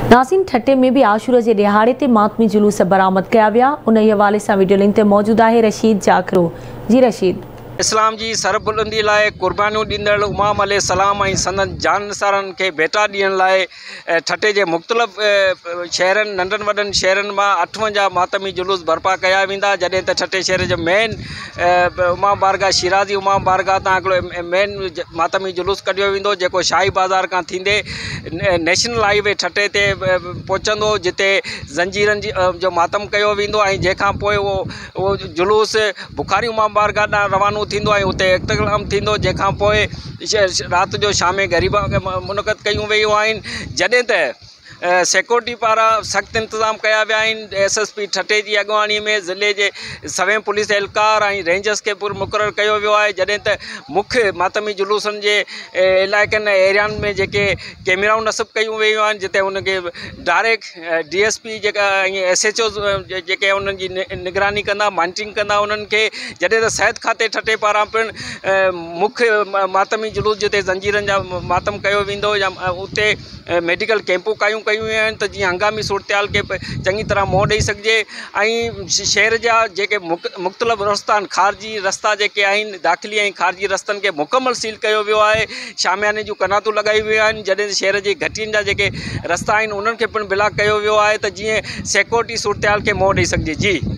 नाज़रीन, ठटे में भी आशूरा के दिहाड़े ते मातमी जुलूस बरामद किया विया। उन हवाले से वीडियो लिंक ते मौजूद है रशीद जाकरो। जी रशीद। इस्लाम जी सरबुलंदी लाए कुर्बानियों ॾींदड़ उमाम अलैहिस्सलाम ऐं संदन जानसारनि खे भेटा ॾियण लाइ ठटे जे मुख़्तलिफ़ शहरनि नंढनि वॾनि शहरनि मां 58 मातमी जुलूस बर्पा कया वेंदा, जॾहिं त ठटे शहर जो मेन उमाम बारगाह शिराज़ी उमाम बारगाह तां हिकिड़ो मेन मातमी जुलूस कढियो वेंदो, जेको शाही बाज़ार खां थींदे नेशनल हाईवे ठटे ते पहुचंदो, जिते ज़ंजीरनि जो मातम कयो वेंदो ऐं जंहिंखां पोइ उहो जुलूस बुखारी उमाम बारगाह ॾांहुं रवानो थींदो ऐं उते इख़्तिलाम थींदो, जंहिंखां पोइ राति जो शामे ग़रीबा मुनक़द कयूं वेयूं आहिनि। जॾहिं त सिक्योरिटी पारां सख़्तु इंतज़ाम कया विया आहिनि। SSP ठटे जी अॻुवाणी में ज़िले जे सवें पुलिस एहलकार ऐं रेंजर्स खे मुक़ररु कयो वियो आहे, जॾहिं त मुख्य मातमी जुलूसनि जे इलाइक़नि एरियानि में जेके कैमराऊं नस्ब कयूं वेयूं आहिनि, जिते उनखे डायरेक्ट DSP जेका ऐं SHO जेके उन्हनि जी निगरानी कंदा, मॉनिटरिंग कंदा उन्हनि खे, जॾहिं त सिहत खाते ठटे पारां पिणु मुख्य मातमी जुलूस जिते ज़ंजीरनि जा मातम कयो वेंदो या उते मेडिकल कैंपूं कयूं आहिनि, त जीअं हंगामी सूरत खे चङी तरह मोह ॾेई सघिजे ऐं शहर जा जेके मुख़्तलिफ़ रस्ता आहिनि, ख़ारिजी रस्ता जेके आहिनि, दाख़िली ऐं ख़ारिजी रस्तनि खे मुकमल सील कयो वियो आहे। शामियाने जूं कनातूं लॻाई वियूं आहिनि, जॾहिं शहर जी घटियुनि जा जेके रस्ता आहिनि उन्हनि खे पिणु ब्लॉक कयो वियो आहे, त जीअं सिक्योरिटी सूरत खे मोह ॾेई सघिजे। जी।